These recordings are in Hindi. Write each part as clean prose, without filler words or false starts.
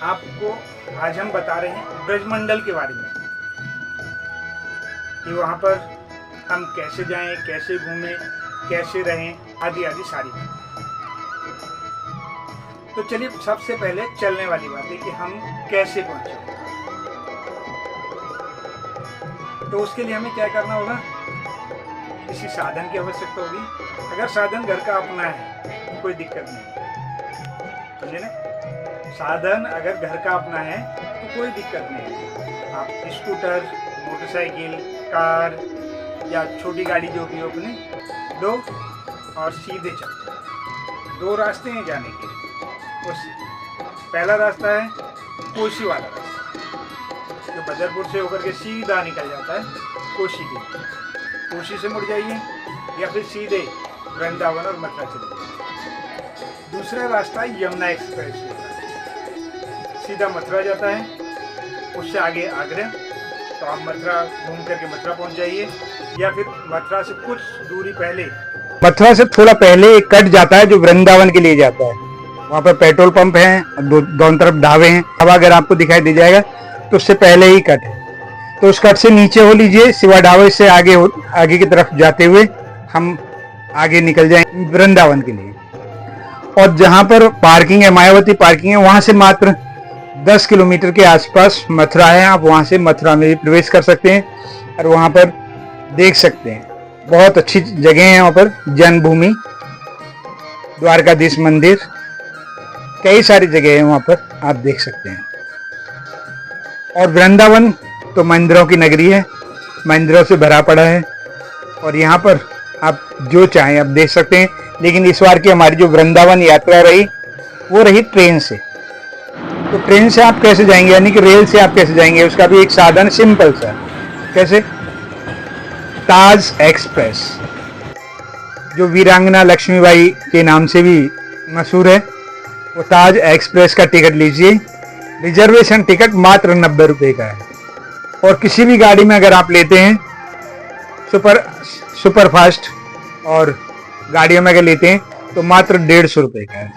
आपको आज हम बता रहे हैं ब्रजमंडल के बारे में कि वहाँ पर हम कैसे जाएं, कैसे घूमें, कैसे रहें, आदि आदि सारी बात। तो चलिए सबसे पहले चलने वाली बात है कि हम कैसे पहुँचे। तो उसके लिए हमें क्या करना होगा, किसी साधन की आवश्यकता होगी। अगर साधन घर का अपना है तो कोई दिक्कत नहीं, समझे ना। साधन अगर घर का अपना है तो कोई दिक्कत नहीं है। आप स्कूटर, मोटरसाइकिल, कार या छोटी गाड़ी जो भी हो अपनी दो और सीधे चलो। दो रास्ते हैं जाने के। पहला रास्ता है कोसी वाला रास्ता, जो बदरपुर से होकर के सीधा निकल जाता है कोसी के। कोसी से मुड़ जाइए या फिर सीधे वृंदावन और मथुरा चले जाइए। दूसरा रास्ता यमुना एक्सप्रेस वे, सीधा मथुरा जाता है, उससे आगे आगरा। तो आप मथुरा घूम करके मथुरा पहुंच जाइए, या फिर मथुरा से कुछ दूरी पहले, मथुरा से थोड़ा पहले एक कट जाता है जो वृंदावन के लिए जाता है। वहाँ पर पेट्रोल पंप है, दोनों तरफ ढाबे हैं। अब अगर आपको दिखाई दे जाएगा तो उससे पहले ही कट है। तो उस कट से नीचे हो लीजिए, शिवा ढाबे से आगे की तरफ जाते हुए हम आगे निकल जाएंगे वृंदावन के लिए। और जहाँ पर पार्किंग है, मायावती पार्किंग है, वहाँ से मात्र 10 किलोमीटर के आसपास मथुरा है। आप वहाँ से मथुरा में प्रवेश कर सकते हैं और वहाँ पर देख सकते हैं बहुत अच्छी जगह है। वहाँ पर जन्मभूमि, द्वारकाधीश मंदिर, कई सारी जगह है वहाँ पर आप देख सकते हैं। और वृंदावन तो मंदिरों की नगरी है, मंदिरों से भरा पड़ा है और यहाँ पर आप जो चाहें आप देख सकते हैं। लेकिन इस बार की हमारी जो वृंदावन यात्रा रही वो रही ट्रेन से। तो ट्रेन से आप कैसे जाएंगे, यानी कि रेल से आप कैसे जाएंगे, उसका भी एक साधन सिंपल सा। कैसे? ताज एक्सप्रेस, जो वीरांगना लक्ष्मीबाई के नाम से भी मशहूर है, वो ताज एक्सप्रेस का टिकट लीजिए। रिजर्वेशन टिकट मात्र 90 रुपये का है। और किसी भी गाड़ी में अगर आप लेते हैं, सुपर फास्ट और गाड़ियों में अगर लेते हैं तो मात्र 150 रुपये का है।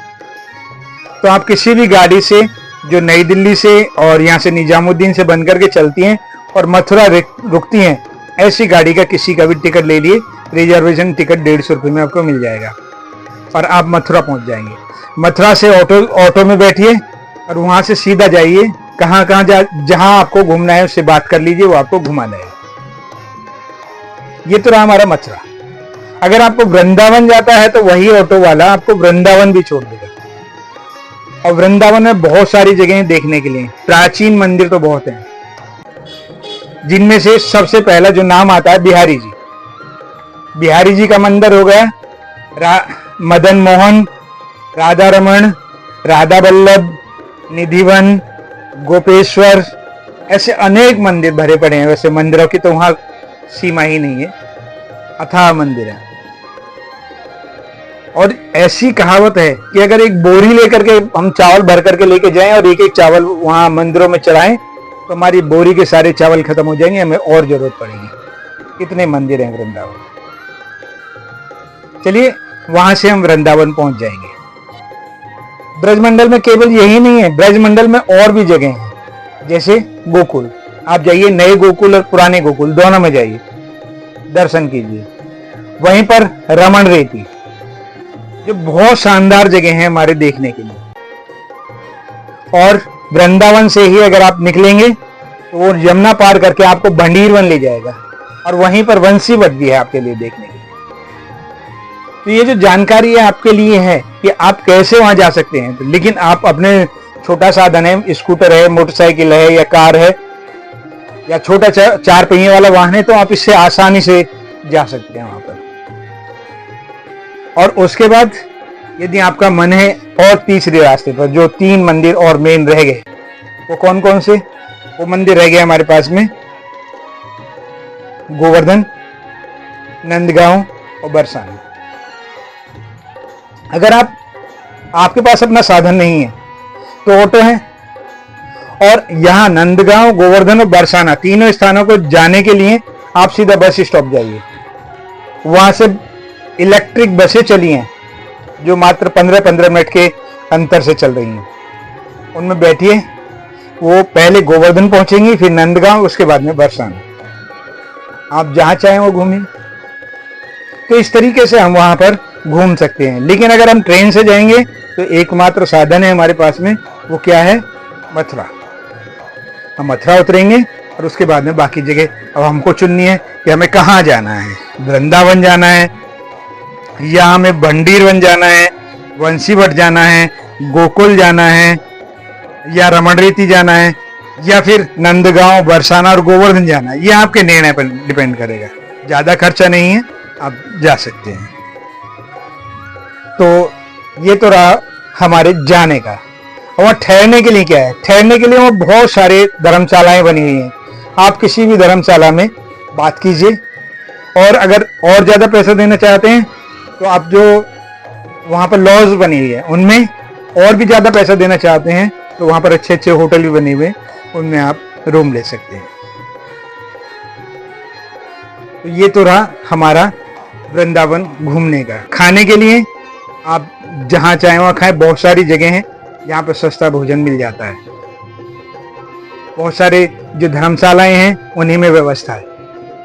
तो आप किसी भी गाड़ी से जो नई दिल्ली से और यहाँ से निजामुद्दीन से बन करके चलती हैं और मथुरा रुकती हैं, ऐसी गाड़ी का किसी का भी टिकट ले लिए। रिजर्वेशन टिकट 150 रुपये में आपको मिल जाएगा और आप मथुरा पहुँच जाएंगे। मथुरा से ऑटो में बैठिए और वहाँ से सीधा जाइए। कहाँ जहाँ आपको घूमना है उससे बात कर लीजिए, वो आपको घुमा देगा। ये तो रहा हमारा मथुरा। अगर आपको वृंदावन जाता है तो वही ऑटो वाला आपको वृंदावन भी छोड़ देगा। और वृंदावन में बहुत सारी जगह देखने के लिए, प्राचीन मंदिर तो बहुत हैं, जिनमें से सबसे पहला जो नाम आता है बिहारी जी। बिहारी जी का मंदिर हो गया, मदन मोहन, राधा रमन, राधा वल्लभ, निधिवन, गोपेश्वर, ऐसे अनेक मंदिर भरे पड़े हैं। वैसे मंदिरों की तो वहां सीमा ही नहीं है, अथाह मंदिर है। और ऐसी कहावत है कि अगर एक बोरी लेकर के हम चावल भर करके लेके जाएं और एक एक चावल वहां मंदिरों में चढ़ाएं तो हमारी बोरी के सारे चावल खत्म हो जाएंगे, हमें और जरूरत पड़ेगी। कितने मंदिर हैं वृंदावन। चलिए वहां से हम वृंदावन पहुंच जाएंगे। ब्रजमंडल में केवल यही नहीं है, ब्रजमंडल में और भी जगह हैं, जैसे गोकुल। आप जाइए, नए गोकुल और पुराने गोकुल दोनों में जाइए, दर्शन कीजिए। वहीं पर रमण रेती, जो बहुत शानदार जगह है हमारे देखने के लिए। और वृंदावन से ही अगर आप निकलेंगे तो वो यमुना पार करके आपको भंडीरवन ले जाएगा और वहीं पर वंशीवत भी है आपके लिए देखने के लिए। तो ये जो जानकारी है आपके लिए है कि आप कैसे वहां जा सकते हैं। तो लेकिन आप अपने छोटा साधन है, स्कूटर है, मोटरसाइकिल है या कार है या छोटा 4 पहिए वाला वाहन है, तो आप इससे आसानी से जा सकते हैं वहां पर। और उसके बाद यदि आपका मन है और तीसरे रास्ते पर जो 3 मंदिर और मेन रह गए, वो कौन कौन से? वो मंदिर रह गए हमारे पास में गोवर्धन, नंदगांव और बरसाना। अगर आपके पास अपना साधन नहीं है तो ऑटो है। और यहाँ नंदगांव, गोवर्धन और बरसाना तीनों स्थानों को जाने के लिए आप सीधा बस स्टॉप जाइए। वहां से इलेक्ट्रिक बसें चली हैं जो मात्र 15-15 मिनट के अंतर से चल रही हैं। उनमें बैठिए। वो पहले गोवर्धन पहुंचेंगी, फिर नंदगांव, उसके बाद में बरसाना। आप जहां चाहें वो घूमिए। तो इस तरीके से हम वहां पर घूम सकते हैं। लेकिन अगर हम ट्रेन से जाएंगे तो एकमात्र साधन है हमारे पास में, वो क्या है? मथुरा। हम मथुरा उतरेंगे और उसके बाद में बाकी जगह अब हमको चुननी है कि हमें कहाँ जाना है। वृंदावन जाना है, या हमें भंडीरवन जाना है, वंशीवट जाना है, गोकुल जाना है, या रमणरेती जाना है, या फिर नंदगांव, बरसाना और गोवर्धन जाना है। ये आपके निर्णय पर डिपेंड करेगा। ज्यादा खर्चा नहीं है, आप जा सकते हैं। तो ये तो रहा हमारे जाने का। और ठहरने के लिए क्या है? ठहरने के लिए वो बहुत सारे धर्मशालाएं बनी हुई हैं। आप किसी भी धर्मशाला में बात कीजिए, और अगर और ज्यादा पैसा देना चाहते हैं तो आप जो वहां पर लॉज बनी हुई है उनमें, और भी ज्यादा पैसा देना चाहते हैं तो वहां पर अच्छे अच्छे होटल भी बने हुए, उनमें आप रूम ले सकते हैं। तो ये तो रहा हमारा वृंदावन घूमने का। खाने के लिए आप जहां चाहें वहां खाएं। बहुत सारी जगह हैं जहां पर सस्ता भोजन मिल जाता है। बहुत सारे जो धर्मशालाएं हैं उन्हीं में व्यवस्था है।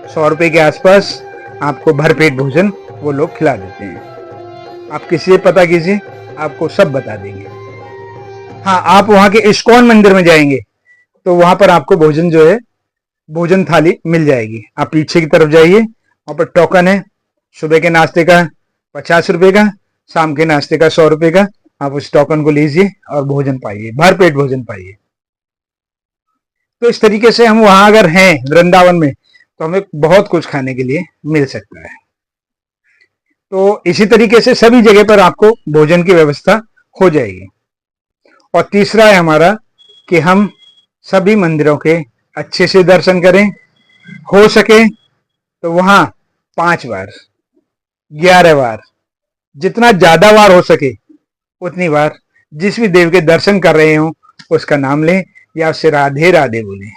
100 रुपए के आसपास आपको भरपेट भोजन वो लोग खिला देते हैं। आप किसी से पता कीजिए, आपको सब बता देंगे। हाँ, आप वहां के इस्कॉन मंदिर में जाएंगे तो वहां पर आपको भोजन जो है, भोजन थाली मिल जाएगी। आप पीछे की तरफ जाइए, वहां पर टोकन है। सुबह के नाश्ते का 50 रुपए का, शाम के नाश्ते का 100 रुपए का। आप उस टोकन को लीजिए और भोजन पाइए, भरपेट भोजन पाइए। तो इस तरीके से हम वहां अगर हैं वृंदावन में तो हमें बहुत कुछ खाने के लिए मिल सकता है। तो इसी तरीके से सभी जगह पर आपको भोजन की व्यवस्था हो जाएगी। और तीसरा है हमारा कि हम सभी मंदिरों के अच्छे से दर्शन करें। हो सके तो वहां 5 बार, 11 बार, जितना ज्यादा बार हो सके उतनी बार जिस भी देव के दर्शन कर रहे हो उसका नाम लें, या उससे राधे राधे बोले,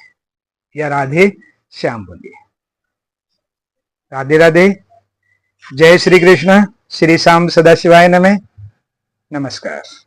या राधे श्याम बोलिए। राधे राधे। जय श्री कृष्ण। श्री शाम सदाशिवाय नमः। नमस्कार।